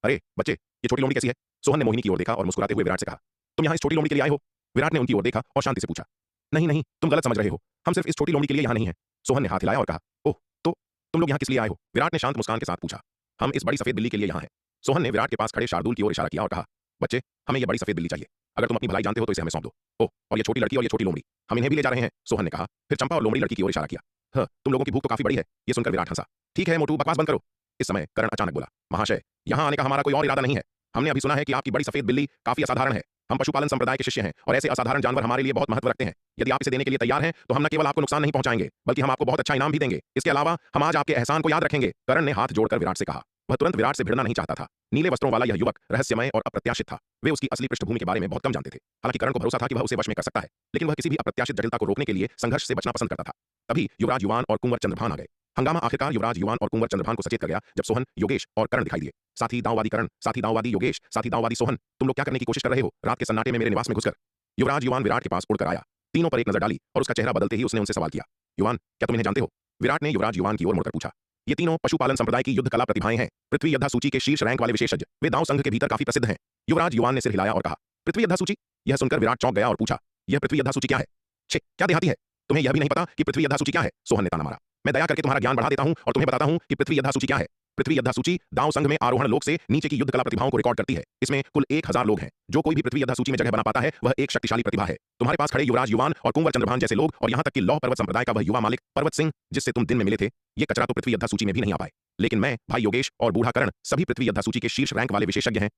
अरे बच्चे, ये छोटी लोमड़ी कैसी है? सोहन ने मोहिनी की ओर देखा और मुस्कुराते हुए विराट से कहा। तुम यहाँ इस छोटी लोमड़ी के लिए आए हो? विराट ने उनकी ओर देखा और शांति से पूछा। नहीं, तुम गलत समझ रहे हो। हम सिर्फ इस छोटी लोमड़ी के लिए यहाँ नहीं है। सोहन ने हाथ हिलाया और कहा। ओह, तो तुम लोग यहाँ किस लिए आए हो? विराट ने शांत मुस्कान के साथ पूछा। हम इस बड़ी सफेद बिल्ली के लिए यहाँ हैं। सोहन ने विराट के पास खड़े शार्दुल की ओर इशारा किया और कहा, बच्चे, हमें यह बड़ी सफेद बिल्ली चाहिए। अगर तुम अपनी भलाई जानते हो तो इसे हमें सौंप दो। ओह, और ये छोटी लड़की और ये छोटी लोमड़ी, हम इन्हें भी ले जा रहे हैं, सोहन ने कहा। फिर चंपा और लोमड़ी लड़की की ओर इशारा किया। तुम लोगों की भूख तो काफी बड़ी है। ये सुनकर विराट हंसा। ठीक है मोटू, बकवास बंद करो। इस समय करण अचानक बोला, महाशय, यहाँ आने का हमारा कोई और इरादा नहीं है। हमने अभी सुना है कि आपकी बड़ी सफेद बिल्ली काफी असाधारण है। हम पशुपालन संप्रदाय के शिष्य हैं और ऐसे असाधारण जानवर हमारे लिए बहुत महत्व रखते हैं। यदि आप इसे देने के लिए तैयार हैं तो हम न केवल आपको नुकसान नहीं पहुंचाएंगे बल्कि हम आपको बहुत अच्छा इनाम भी देंगे। इसके अलावा हम आज आपके एहसान को याद रखेंगे। करण ने हाथ जोड़कर विराट से कहा। वह तुरंत विराट से भिड़ना नहीं चाहता था। नीले वस्त्रों वाला यह युवक रहस्यमय और अप्रत्याशित था। वे उसकी असली पृष्ठभूमि के बारे में बहुत कम जानते थे। हालांकि करण को भरोसा था कि वह उसे वश में कर सकता है, लेकिन वह किसी भी अप्रत्याशित जटिलता को रोकने के लिए संघर्ष से बचना पसंद करता था। तभी युवराज युवान और कुंवर चंद्रभान आ गए। हंगामा आखिरकार युवराज युवान और कुंवर चंद्रभान को सचेत कर गया जब सोहन, योगेश और करण दिखाई दिए। साथी दांववादी करण, साथी दांववादी योगेश, साथी दांववादी सोहन, तुम लोग क्या करने की कोशिश कर रहे हो रात के सन्नाटे में मेरे निवास में घुसकर? युवराज युवान विराट के पास उड़कर आया। तीनों पर एक नजर डाली और उसका चेहरा बदलते ही उसने उनसे सवाल किया। युवान, क्या तुम इन्हें जानते हो? विराट ने युवराज युवान की ओर मुड़कर पूछा। ये तीनों पशुपालन संप्रदाय की युद्ध कला प्रतिभाएं हैं। पृथ्वी योद्धा सूची के शीर्ष रैंक वाले विशेषज्ञ। वे दांव संघ के भीतर काफी प्रसिद्ध हैं। युवराज युवान ने सिर हिलाया और कहा। पृथ्वी योद्धा सूची? यह सुनकर विराट चौंक गया और पूछा, यह पृथ्वी योद्धा सूची क्या है? छे, क्या देहाती है, तुम्हें यह भी नहीं पता कि पृथ्वी योद्धा सूची क्या है? सोहन ने ताना मारा। मैं दया करके तुम्हारा ज्ञान बढ़ा देता हूं और तुम्हें बताता हूं कि पृथ्वी योद्धा सूची क्या है। पृथ्वी योद्धा सूची दांव संघ में आरोहण लोक से नीचे की युद्ध कला प्रतिभाओं को रिकॉर्ड करती है। इसमें कुल 1000 लोग हैं। जो कोई भी पृथ्वी योद्धा सूची में जगह बना पाता है वह एक शक्तिशाली प्रतिभा है। तुम्हारे पास खड़े युवराज युवान और कुंवर चंद्रभान जैसे लोग और यहाँ तक कि लौह पर्वत संप्रदाय का वह युवा मालिक पर्वत सिंह जिससे तुम दिन में मिले थे, ये कचरा तो पृथ्वी योद्धा सूची में भी नहीं आ पाए। लेकिन मैं, भाई योगेश और बूढ़ा करण सभी पृथ्वी योद्धा सूची के शीर्ष रैंक वाले विशेषज्ञ हैं।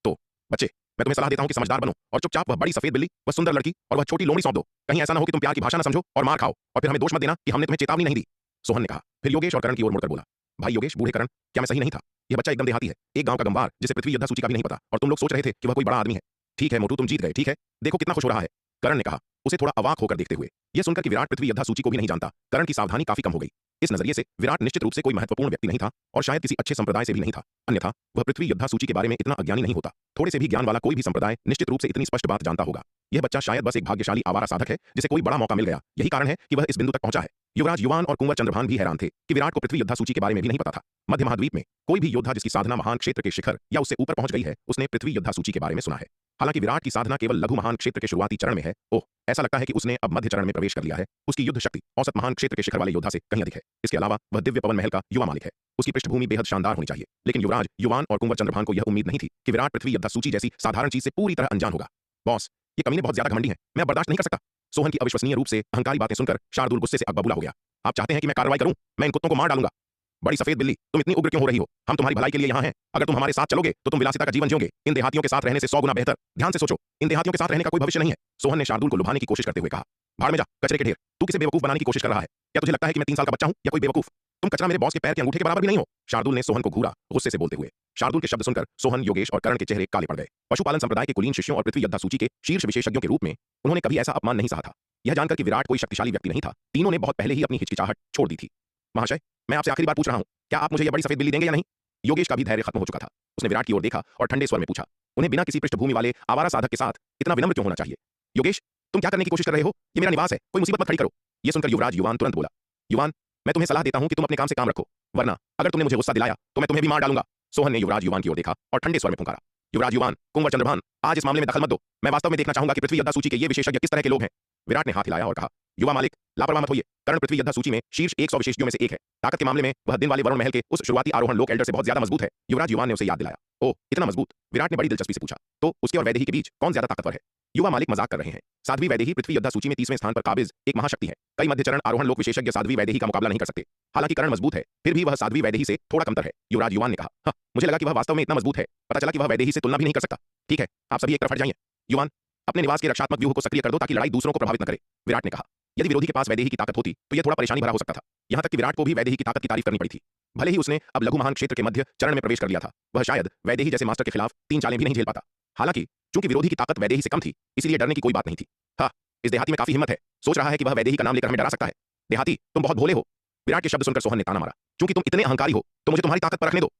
तो बच्चे, मैं तुम्हें सलाह देता हूं कि समझदार बनो और चुपचाप वह बड़ी सफेद बिल्ली, वह सुंदर लड़की और वह छोटी लोमड़ी सौंप दो। कहीं ऐसा ना हो कि तुम प्यार की भाषा न समझो और मार खाओ और फिर हमें दोष मत देना कि हमने तुम्हें चेतावनी नहीं दी, सोहन ने कहा। फिर योगेश और करण की ओर मुड़कर बोला। भाई योगेश, बूढ़े करण, क्या मैं सही नहीं था? यह बच्चा एकदम देहाती है, एक गांव का गंवार जिसे पृथ्वी योद्धा सूची का भी नहीं पता, और तुम लोग सोच रहे थे कि वह कोई बड़ा आदमी है। ठीक है मोटू, तुम जीत गए। ठीक है, देखो कितना खुश हो रहा है, करण ने कहा, उसे थोड़ा अवाक होकर देखते हुए। यह सुनकर कि विराट पृथ्वी योद्धा सूची को भी नहीं जानता, करण की सावधानी काफी कम हो गई। इस नजरिए से विराट निश्चित रूप से कोई महत्वपूर्ण व्यक्ति नहीं था और शायद किसी अच्छे संप्रदाय से भी नहीं था, अन्यथा वह पृथ्वी योद्धा सूची के बारे में इतना अज्ञानी नहीं होता। थोड़े से भी ज्ञान वाला कोई भी संप्रदाय निश्चित रूप से इतनी स्पष्ट बात जानता होगा। यह बच्चा शायद बस एक भाग्यशाली आवारा साधक है जिसे कोई बड़ा मौका मिल गया। यही कारण है कि वह इस बिंदु तक पहुंचा है। युवराज युवान और कुंवर चंद्रभान भी हैरान थे कि विराट को पृथ्वी योद्धा सूची के बारे में भी नहीं पता था। मध्य महाद्वीप में कोई भी योद्धा जिसकी साधना महान क्षेत्र के शिखर या उससे ऊपर पहुंच गई है, उसने पृथ्वी योद्धा सूची के बारे में सुना है। हालांकि विराट की साधना केवल लघु महान क्षेत्र के शुरुआती चरण में है। ओह, ऐसा लगता है कि उसने अब मध्य चरण में प्रवेश कर लिया है। उसकी युद्ध शक्ति औसत महान क्षेत्र के शिखर वाले योद्धा से कहीं अधिक है। इसके अलावा वह दिव्य पवन महल का युवा मालिक है। उसकी पृष्ठभूमि बेहद शानदार होनी चाहिए। लेकिन युवराज युवान और कुंवर चंद्रभान को यह उम्मीद नहीं थी कि विराट पृथ्वी योद्धा सूची जैसी साधारण चीज से पूरी तरह अनजान होगा। बॉस, ये कमीने बहुत ज्यादा घमंडी हैं, मैं बर्दाश्त नहीं कर सकता। सोहन की अविश्वसनीय रूप से अहंकारी बातें सुनकर शार्दुल गुस्से से अकबबूला हो गया। आप चाहते हैं कि मैं कार्रवाई करूं? मैं इन कुत्तों को मार डालूंगा। बड़ी सफेद बिल्ली, तुम इतनी उग्र क्यों हो रही हो? हम तुम्हारी भलाई के लिए यहाँ हैं। अगर तुम हमारे साथ चलोगे तो तुम विलासिता का जीवन जियोगे। इन देहातियों के साथ रहने से 100 गुना बेहतर। ध्यान से सोचो, इन देहातियों के साथ रहने का कोई भविष्य नहीं है। सोहन ने शार्दुल को लुभाने की कोशिश करते हुए कहा। भाड़ में जा, कचरे के ढेर, तू किसे बेवकूफ बनाने की कोशिश कर रहा है? क्या तुझे लगता है कि मैं 3 साल का बच्चा हूं या कोई बेवकूफ? तुम कचरा मेरे बॉस के पैर के अंगूठे के बराबर भी नहीं हो। शार्दुल ने सोहन को घूरा, गुस्से से बोलते हुए। शार्दुल के शब्द सुनकर सोहन, योगेश और करण के चेहरे काले पड़ गए। पशुपालन संप्रदाय के कुलीन शिष्यों और पृथ्वी योद्धा सूची के शीर्ष विशेषज्ञों के रूप में उन्होंने कभी ऐसा अपमान नहीं सहा था। यह जानकर कि विराट कोई शक्तिशाली व्यक्ति नहीं था, तीनों ने बहुत पहले ही अपनी हिचकिचाहट छोड़ दी थी। महाशय, मैं आपसे आखिरी बार पूछ रहा हूं, क्या आप मुझे यह बड़ी सफेद बिल्ली देंगे या नहीं? योगेश का भी धैर्य खत्म हो चुका था। उसने विराट की ओर देखा और ठंडे स्वर में पूछा, उन्हें बिना किसी पृष्ठभूमि वाले आवारा साधक के साथ इतना विनम्र क्यों होना चाहिए? योगेश, तुम क्या करने की कोशिश कर रहे हो? ये मेरा निवास है, कोई मुसीबत मत खड़ी करो। यह सुनकर युवराज युवान तुरंत बोला, युवान, मैं तुम्हें सलाह देता हूं कि तुम अपने काम से काम रखो, वरना अगर तुमने मुझे गुस्सा दिलाया तो मैं तुम्हें भी मार डालूंगा। सोहन ने युवराज युवान की ओर देखा और ठंडे स्वर में पुकारा, युवराज युवान, कुंवर चंद्रभान, आज इस मामले में दखल मत दो। मैं वास्तव में देखना चाहूंगा कि पृथ्वी योद्धा सूची के ये विशेषज्ञ किस तरह के लोग हैं। विराट ने हाथ हिलाया और कहा, युवा मालिक, लापरवाह मत होइए। कर्ण पृथ्वी योद्धा सूची में शीर्ष 100 विशेषज्ञों में से एक है। ताकत के मामले में वह दिन वाले वरुण महल के उस शुरुआती आरोहण लोक एल्डर से बहुत ज्यादा मजबूत है। युवराज युवान ने उसे याद दिलाया। ओह, इतना मजबूत? विराट ने बड़ी दिलचस्पी से पूछा। तो उसके और वैदेही के बीच कौन ज्यादा ताकतवर है? युवा मालिक मजाक कर रहे हैं। साध्वी वैदेही पृथ्वी योद्धा सूची में 30वें स्थान पर काबिज एक महाशक्ति है। कई मध्यचरण आरोहण लोक विशेषज्ञ साध्वी वैदेही का मुकाबला नहीं कर सकते। हालांकि कर्ण मजबूत है, फिर भी वह साध्वी वैदेही से थोड़ा कमतर है। युवराज युवान ने कहा, हाँ, मुझे लगा कि वह वास्तव में इतना मजबूत है। पता चला कि वह वैदेही से तुलना भी नहीं कर सकता। ठीक है, आप सभी एक तरफ हट जाइए। युवान, अपने निवास के रक्षात्मक व्यूह को सक्रिय कर दो ताकि लड़ाई दूसरों को प्रभावित न करे। विराट ने कहा, यदि विरोधी के पास वैदेही की ताकत होती तो यह थोड़ा परेशानी भरा हो सकता था। यहां तक कि विराट को भी वैदेही की ताकत की तारीफ करनी पड़ी थी। भले ही उसने अब लघु महान क्षेत्र के मध्य चरण में प्रवेश कर लिया था, वह शायद वैदेही जैसे मास्टर के खिलाफ 3 चालें भी नहीं झेल पाता। हालांकि चूंकि विरोधी की ताकत वैदेही से कम थी, इसलिए डरने की कोई बात नहीं थी। हाँ, इस देहाती में काफी हिम्मत है, सोच रहा है कि वह वैदेही का नाम लेकर हमें डरा सकता है। देहाती, तुम बहुत भोले हो। विराट के शब्द सुनकर सोहन ने ताना मारा, चूंकि तुम इतने अहंकारी हो तो मुझे तुम्हारी ताकत पर रखने दो।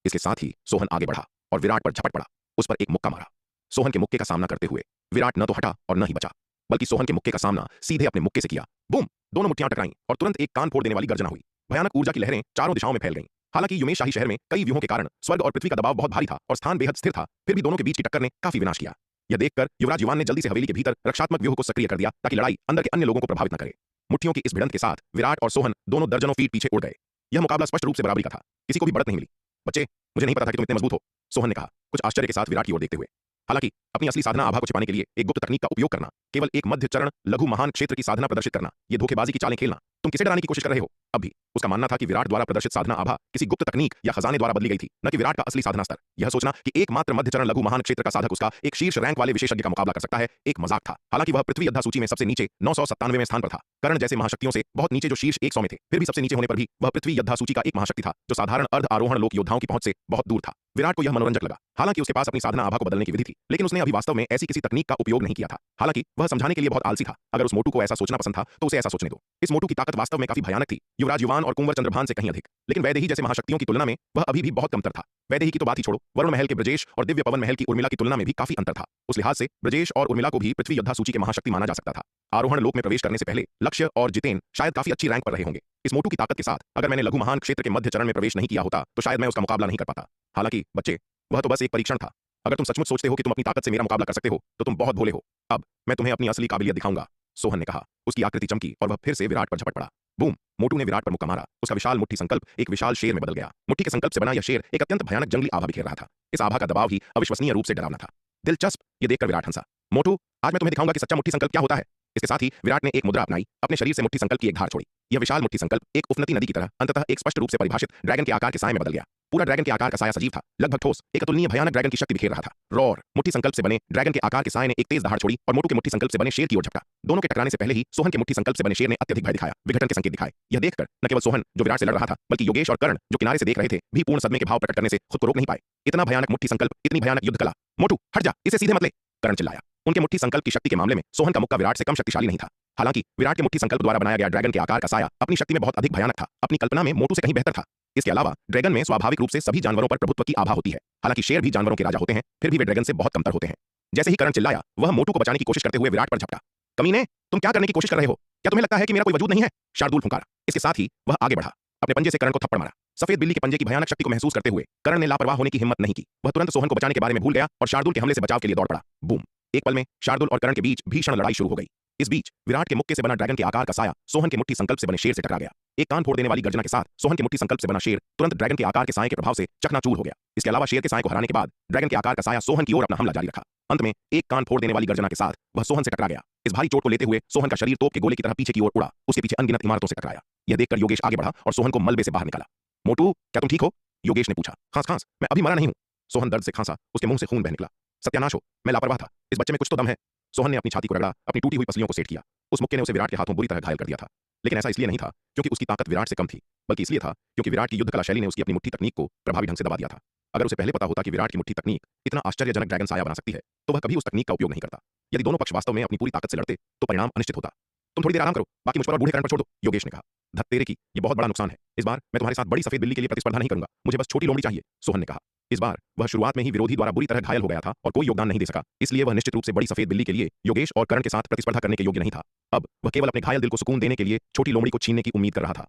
इसके साथ ही सोहन आगे बढ़ा और विराट पर झपट पड़ा, उस पर एक मुक्का मारा। सोहन के मुक्के का सामना करते हुए विराट न तो हटा और न ही बचा, बल्कि सोहन के मुक्के का सामना सीधे अपने मुक्के से किया। बूम! दोनों मुट्ठियां टकराईं और तुरंत एक कान फोड़ देने वाली गर्जना हुई। भयानक ऊर्जा की लहरें चारों दिशाओं में फैल गईं। हालांकि युमेश शाही शहर में कई व्यूहों के कारण स्वर्ग और पृथ्वी का दबाव बहुत भारी था और स्थान बेहद स्थिर था, फिर भी दोनों के बीच की टक्कर ने काफी विनाश किया। यह देखकर युवराज युवान ने जल्दी से हवेली के भीतर रक्षात्मक व्यूह को सक्रिय कर दिया ताकि लड़ाई अंदर के अन्य लोगों को प्रभावित न करे। मुट्ठियों की इस भिड़ंत के साथ विराट और सोहन दोनों दर्जनों फीट पीछे उड़ गए। यह मुकाबला स्पष्ट रूप से बराबरी का था, किसी को भी बढ़त नहीं मिली। बच्चे, मुझे नहीं पता था कि तुम इतने मजबूत हो, सोहन ने कहा, कुछ आश्चर्य के साथ विराट की ओर देखते हुए। हालांकि अपनी असली साधना आभा को छिपाने के लिए एक गुप्त तकनीक का उपयोग करना, केवल एक मध्य चरण लघु महान क्षेत्र की साधना प्रदर्शित करना, ये धोखेबाजी की चालें खेलना, तुम किसे डराने की कोशिश कर रहे हो? अब भी उसका मानना था कि विराट द्वारा प्रदर्शित साधना आभा किसी गुप्त तकनीक या खजाने द्वारा बदली गई थी, न कि विराट का असली साधना स्तर। यह सोचना कि एकमात्र मध्य चरण लघु महान क्षेत्र का साधक उसका एक शीर्ष रैंक वाले विशेषज्ञ का मुकाबला कर सकता है, एक मजाक था। हालांकि वह पृथ्वी योद्धा सूची में सबसे नीचे 997वें स्थान पर था। कर्ण जैसे महाशक्तियों से बहुत नीचे जो शीर्ष 100 में थे, फिर भी सबसे नीचे होने पर भी वह पृथ्वी योद्धा सूची का एक महाशक्ति था जो साधारण अर्ध आरोहण लोक योद्धाओं की पहुंच से बहुत दूर था। विराट को यह मनोरंजक लगा। हालांकि उसके पास अपनी साधना आभा को बदलने की विधि थी, लेकिन उसने अभी वास्तव में ऐसी किसी तकनीक का उपयोग नहीं किया था। हालांकि वह समझाने के लिए बहुत आलसी था। अगर उस मोटू को ऐसा सोचना पसंद था तो उसे ऐसा सोचने दो। इस मोटू की ताकत वास्तव में काफी भयानक थी, युवराज युवान और कुंवर चंद्रभान से कहीं अधिक। लेकिन वैदेही जैसे महाशक्तियों की तुलना में वह अभी भी बहुत कमतर था। वैदेही की तो बात ही छोड़ो, वरुण महल के ब्रजेश और दिव्य पवन महल की उर्मिला की तुलना में भी काफी अंतर था। उस लिहाज से ब्रजेश और उर्मिला को भी पृथ्वी योद्धा सूची के महाशक्ति माना जा सकता था। आरोहण लोक में प्रवेश करने से पहले लक्ष्य और जितेन शायद काफी अच्छी रैंक पर रहे होंगे। इस मोटू की ताकत के साथ अगर मैंने लघु महान क्षेत्र के मध्य चरण में प्रवेश नहीं किया होता तो शायद मैं उसका मुकाबला नहीं कर पाता। हालांकि बच्चे, वह तो बस एक परीक्षण था। अगर तुम सचमुच सोचते हो कि तुम अपनी ताकत से मेरा मुकाबला कर सकते हो तो तुम बहुत भोले हो। अब मैं तुम्हें अपनी असली काबिलियत दिखाऊंगा, सोहन ने कहा। उसकी आकृति चमकी और वह फिर से विराट पर झपट पड़ा। बूम! मोटू ने विराट पर मुक्का मारा। उसका विशाल मुट्ठी संकल्प एक विशाल शेर में बदल गया। मुट्ठी के संकल्प से बना यह शेर एक अत्यंत भयानक जंगली आभा बिखेर रहा था। इस आभा का दबाव ही अविश्वसनीय रूप से डरावना था। दिलचस्प, ये देखकर विराट हंसा। मोटू, आज मैं तुम्हें दिखाऊंगा कि सच्चा मुट्ठी संकल्प क्या होता है। इसके साथ ही विराट ने एक मुद्रा अपनाई, अपने शरीर से मुट्ठी संकल्प की एक धार छोड़ी। यह विशाल मुट्ठी संकल्प एक उफनती नदी की तरह अंततः एक स्पष्ट रूप से परिभाषित ड्रैगन के आकार के साए में बदल गया। पूरा ड्रैगन के आकार का साया सजीव था, लगभग ठोस, एक अतुलनीय भयानक ड्रैगन की शक्ति बिखेर रहा था। रोर! मुट्ठी संकल्प से बने ड्रैगन के आकार के साए ने एक तेज दहाड़ छोड़ी और मोटू के मुट्ठी संकल्प से बने शेर की ओर झपटा। दोनों के टकराने से पहले ही सोहन के मुट्ठी संकल्प से बने शेर ने अत्यधिक भय दिखाया, विघटन के संकेत दिखाए। यह देखकर न केवल सोहन जो विराट से लड़ रहा था, बल्कि योगेश और कर्ण जो किनारे से देख रहे थे, भी पूर्ण सदमे के भाव प्रकट करने से खुद को रोक नहीं पाए। इतना भयानक मुट्ठी संकल्प, इतनी भयानक युद्ध कला! मोटू, हट जा, इसे सीधे मत ले! कर्ण चिल्लाया। उनके मुट्ठी संकल्प की शक्ति के मामले में सोहन का मुक्का विराट से कम शक्तिशाली नहीं था। हालांकि विराट के मुट्ठी संकल्प द्वारा बनाया गया ड्रैगन के आकार का साया अपनी शक्ति में बहुत अधिक भयानक था, अपनी कल्पना में मोटू से कहीं बेहतर था। इसके अलावा ड्रैगन में स्वाभाविक रूप से सभी जानवरों पर प्रभुत्व की आभा होती है। हालांकि शेर भी जानवरों के राजा होते हैं, फिर भी वे ड्रैगन से बहुत कमतर होते हैं। जैसे ही कर्ण चिल्लाया, वह मोटू को बचाने की कोशिश करते हुए विराट पर झपटा। कमीने, तुम क्या करने की कोशिश कर रहे हो? क्या तुम्हें लगता है कि मेरा कोई वजूद नहीं है? शार्दूल फुंकारा। इसके साथ ही वह आगे बढ़ा, अपने पंजे से कर्ण को थप्पड़ मारा। सफेद बिल्ली के पंजे की भयानक शक्ति को महसूस करते हुए कर्ण ने लापरवाह होने की हिम्मत नहीं की। वह तुरंत सोहन को बचाने के बारे में भूल गया और शार्दूल के हमले से बचाव के लिए दौड़ पड़ा। बूम! एक पल में शार्दूल और कर्ण के बीच भीषण लड़ाई शुरू हो गई। इस बीच विराट के मुक्के से बना ड्रैगन के आकार का साया सोहन के मुट्ठी संकल्प से बने शेर से टकरा गया। एक कान फोड़ देने वाली गर्जना के साथ सोहन के मुट्ठी संकल्प से बना शेर तुरंत ड्रैगन के आकार के साए के प्रभाव से चकनाचूर हो गया। इसके अलावा शेर के साए को हराने के बाद ड्रैगन के आकार का साया सोहन की ओर अपना हमला जारी रखा। अंत में एक कान फोड़ देने वाली गर्जना के साथ वह सोहन से टकरा गया। इस भारी चोट को लेते हुए सोहन का शरीर तोप के गोले की तरह पीछे की ओर उड़ा, उसके पीछे अनगिनत इमारतों से टकराया। यह देखकर योगेश आगे बढ़ा और सोहन को मलबे से बाहर निकाला। मोटू, क्या तुम ठीक हो? योगेश ने पूछा। खांस खांस, मैं अभी मरा नहीं हूं। सोहन दर्द से खांसा, उसके मुंह से खून बह निकला। सत्यानाश हो, मैं लापरवाह था, इस बच्चे में कुछ तो दम है। सोहन ने अपनी छाती को रगड़ा, अपनी टूटी हुई पसलियों को सेट किया। उस मुक्के ने उसे विराट के हाथों बुरी तरह घायल कर दिया था, लेकिन ऐसा इसलिए नहीं था क्योंकि उसकी ताकत विराट से कम थी, बल्कि इसलिए था क्योंकि विराट की युद्ध कला शैली ने उसकी अपनी मुट्ठी तकनीक को प्रभावी ढंग से दबा दिया था। अगर उसे पहले पता होता कि विराट की मुट्ठी तकनीक इतना आश्चर्यजनक ड्रैगन साया बना सकती है, तो वह कभी उस तकनीक का उपयोग नहीं करता। यदि दोनों पक्ष वास्तव में अपनी पूरी ताकत से लड़ते तो परिणाम अनिश्चित होता। तुम थोड़ी देर आराम करो, बाकी मुझ पर और बूढ़े करण पर छोड़ दो, योगेश ने कहा। धत तेरे की, ये बहुत बड़ा नुकसान है। इस बार मैं तुम्हारे साथ बड़ी सफेद बिल्ली के लिए प्रतिस्पर्धा नहीं करूंगा, मुझे बस छोटी लोमड़ी चाहिए, सोहन ने कहा। इस बार वह शुरुआत में ही विरोधी द्वारा बुरी तरह घायल हो गया था और कोई योगदान नहीं दे सका, इसलिए वह निश्चित रूप से बड़ी सफेद बिल्ली के लिए योगेश और करण के साथ प्रतिस्पर्धा करने के योग्य नहीं था। अब वह केवल अपने घायल दिल को सुकून देने के लिए छोटी लोमड़ी को छीनने की उम्मीद कर रहा था।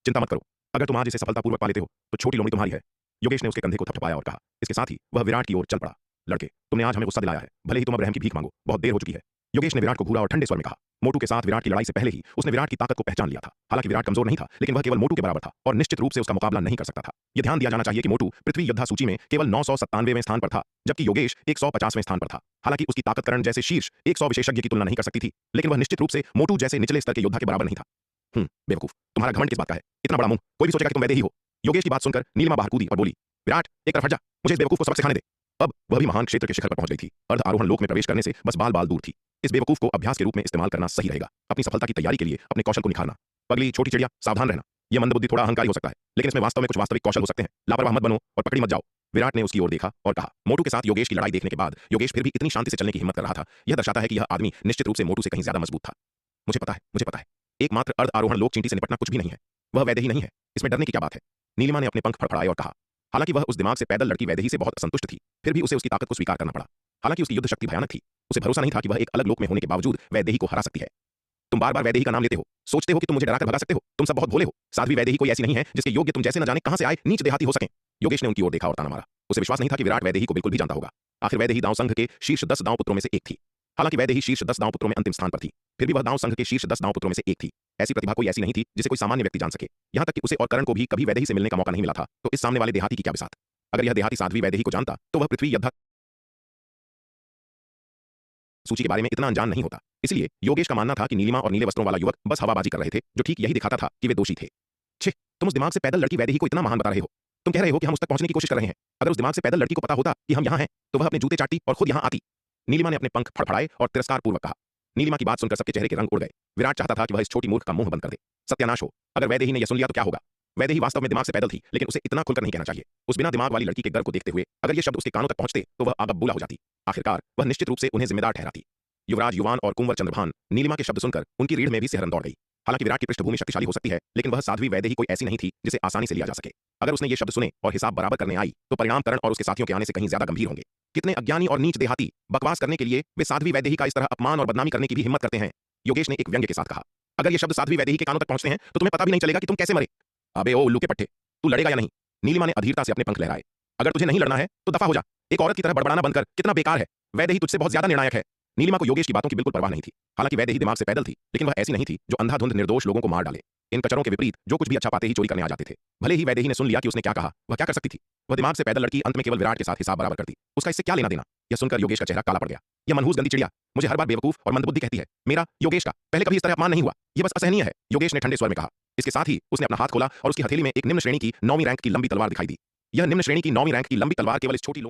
चिंता मत करो, अगर तुम आज इसे सफलतापूर्वक पा लेते हो तो छोटी लोमड़ी तुम्हारी है। योगेश ने उसके कंधे को थपथपाया और कहा। इसके साथ ही वह विराट की ओर चल पड़ा। लड़के, तुमने आज हमें गुस्सा दिलाया है, भले ही तुम अब रहम की भीख मांगो, बहुत देर हो चुकी है। योगेश ने विराट को घूरा और ठंडे स्वर में कहा। मोटू के साथ विराट की लड़ाई से पहले ही उसने विराट की ताकत को पहचान लिया था। हालांकि विराट कमजोर नहीं था, लेकिन वह केवल मोटू के बराबर था और निश्चित रूप से उसका मुकाबला नहीं कर सकता था। यह ध्यान दिया जाना चाहिए कि मोटू पृथ्वी योद्धा सूची में केवल 997वें स्थान पर था, जबकि योगेश 150वें स्थान पर था। हालांकि उसकी ताकत करण जैसे शीर्ष 100 विशेषज्ञ की तुलना नहीं कर सकती थी, लेकिन वह निश्चित रूप से मोटू जैसे निचले स्तर के योद्धा के बराबर नहीं था। बेवकूफ, तुम्हारा घमंड किस बात का है? इतना बड़ा मुंह, कोई भी सोचेगा कि तुम वैदेही हो। योगेश की बात सुनकर नीलिमा बाहर कूदी और बोली, विराट एक तरफ हट जा, मुझे इस बेवकूफ को सबक सिखाने दे। अब वह भी महान क्षेत्र के शिखर पर पहुंच गई थी। अर्ध आरोहण लोक में प्रवेश करने से बस बाल बाल दूर थी। इस बेवकूफ को अभ्यास के रूप में इस्तेमाल करना सही रहेगा। अपनी सफलता की तैयारी के लिए अपने कौशल को निखारना। पगली छोटी चिड़िया, सावधान रहना। यह मंदबुद्धि थोड़ा अहंकारी हो सकता है, लेकिन इसमें वास्तव में कुछ वास्तविक कौशल हो सकते हैं। लापरवाह मत बनो और पकड़ी मत जाओ। विराट ने उसकी ओर देखा और कहा। मोटू के साथ योगेश की लड़ाई देखने के बाद योगेश फिर भी इतनी शांति से चलने की हिम्मत कर रहा था। यह दर्शाता है कि यह आदमी निश्चित रूप से मोटू से कहीं ज्यादा मजबूत था। मुझे पता है, एकमात्र अर्ध आरोहण लोक चींटी से निपटना कुछ भी नहीं है। वह वैदेही नहीं है, इसमें डरने की क्या बात है? नीलिमा ने अपने पंख फड़फड़ाए और कहा। हालांकि वह उस दिमाग से पैदल लड़की वैदेही से बहुत असंतुष्ट थी, फिर भी उसे उसकी ताकत को स्वीकार करना पड़ा। हालांकि उसकी युद्ध शक्ति भयानक थी, उसे भरोसा नहीं था कि वह एक अलग लोक में होने के बावजूद वैदेही को हरा सकती है। तुम बार बार वैदेही का नाम लेते हो, सोचते हो कि तुम मुझे डराकर भगा सकते हो। तुम सब बहुत भोले हो। साध्वी वैदेही कोई ऐसी नहीं है जिसके योग्य तुम जैसे न जाने कहां से आए नीच देहाती हो सकें। योगेश ने उनकी ओर देखा और ताना मारा। उसे विश्वास नहीं था कि विराट वैदेही को बिल्कुल भी जानता होगा। आखिर वैदेही दांव संघ के शीर्ष 10 दांव पुत्रों में से एक थी। हालांकि वैदेही शीर्ष 10 दांव पुत्रों में अंतिम स्थान पर थी, फिर भी वह दांव संघ के शीर्ष 10 दांव पुत्रों में से एक थी। ऐसी प्रतिभा कोई ऐसी नहीं थी जिसे कोई सामान्य व्यक्ति जान सके। यहां तक कि उसे और करण को भी कभी वैदेही से मिलने का मौका नहीं मिला था, तो इस सामने वाले देहाती की क्या बिसात। अगर यह देहाती साध्वी वैदेही को जानता तो वह पृथ्वी योद्धा सूची के बारे में इतना अनजान नहीं होता। इसलिए योगेश का मानना था कि नीलिमा और नीले वस्त्रों वाला युवक बस हवाबाजी कर रहे थे, जो ठीक यही दिखाता था कि वे दोषी थे। छे, तुम उस दिमाग से पैदल लड़की वैदेही को इतना महान बता रहे हो। तुम कह रहे हो कि हम उस तक पहुंचने की कोशिश कर रहे हैं। अगर उस दिमाग से पैदल लड़की को पता होता कि हम यहाँ हैं, तो वह अपने जूते चाटती और खुद यहाँ आती। नीलिमा ने अपने पंख फड़फड़ाए और तिरस्कार पूर्वक कहा। नीलिमा की बात सुनकर सबके चेहरे के रंग उड़ गए। विराट चाहता था कि वह इस छोटी मूर्ख का मुंह बंद कर दे। सत्यानाश हो, अगर वैदेही ने यह सुन लिया तो क्या होगा? वैदेही वास्तव में दिमाग से पैदल थी, लेकिन उसे इतना खुलकर नहीं कहना चाहिए। उस बिना दिमाग वाली लड़की के गर्व को देखते हुए अगर ये शब्द उसके कानों तक पहुंचते तो वह आगबबूला हो जाती। आखिरकार वह निश्चित रूप से उन्हें जिम्मेदार ठहराती। युवराज युवान और कुंवर चंद्रभान नीलिमा के शब्द सुनकर उनकी रीढ़ में भी सिहरन दौड़ गई। हालांकि विराट की पृष्ठभूमि शक्तिशाली हो सकती है, लेकिन वह साध्वी वैदेही कोई ऐसी नहीं थी जिसे आसानी से लिया जा सके। अगर उसने ये शब्द सुने और हिसाब बराबर करने आई तो परिणाम करण और उसके साथियों के आने से कहीं ज्यादा गंभीर होंगे। कितने अज्ञानी और नीच देहाती बकवास करने के लिए वे साध्वी वैदेही का इस तरह अपमान और बदनामी करने की भी हिम्मत करते हैं। योगेश ने एक व्यंग्य के साथ कहा। अगर ये शब्द साध्वी वैदेही के कानों तक पहुंचते हैं तो तुम्हें पता भी नहीं चलेगा कि तुम कैसे मरे। अबे ओ उल्लू के पट्टे, तू लड़ेगा या नहीं? नीलिमा ने अधीरता से अपने पंख लहराए। अगर तुझे नहीं लड़ना है तो दफा हो जा। एक औरत की तरह बड़बड़ाना बंद कर, कितना बेकार है। वैदेही तुझसे बहुत ज्यादा निर्णायक है। नीलिमा को योगेश की बातों की बिल्कुल परवाह नहीं थी। हालांकि वैदेही दिमाग से पैदल थी, लेकिन वह ऐसी नहीं थी जो अंधाधुंध निर्दोष लोगों को मार डाले। इन कचरों के विपरीत जो कुछ भी अच्छा पाते ही चोरी करने आ जाते थे। भले ही वैदेही ने सुन लिया कि उसने क्या कहा, वह क्या कर सकती थी? वह दिमाग से पैदल लड़की अंत में केवल विराट के साथ हिसाब बराबर करती। उसका इससे क्या लेना देना? यह सुनकर योगेश का चेहरा काला पड़ गया। यह मनहूस गंदी चिड़िया मुझे हर बार बेवकूफ और मंदबुद्धि कहती है। मेरा योगेश का पहले कभी इस तरह अपमान नहीं हुआ। यह बस असहनीय है, योगेश ने ठंडे स्वर में कहा। इसके साथ ही उसने अपना हाथ खोला और उसकी हथेली में एक निम्न श्रेणी की 9वीं रैंक की लंबी तलवार दिखाई दी। यह निम्न श्रेणी की 9वीं रैंक की लंबी तलवार केवल इस छोटी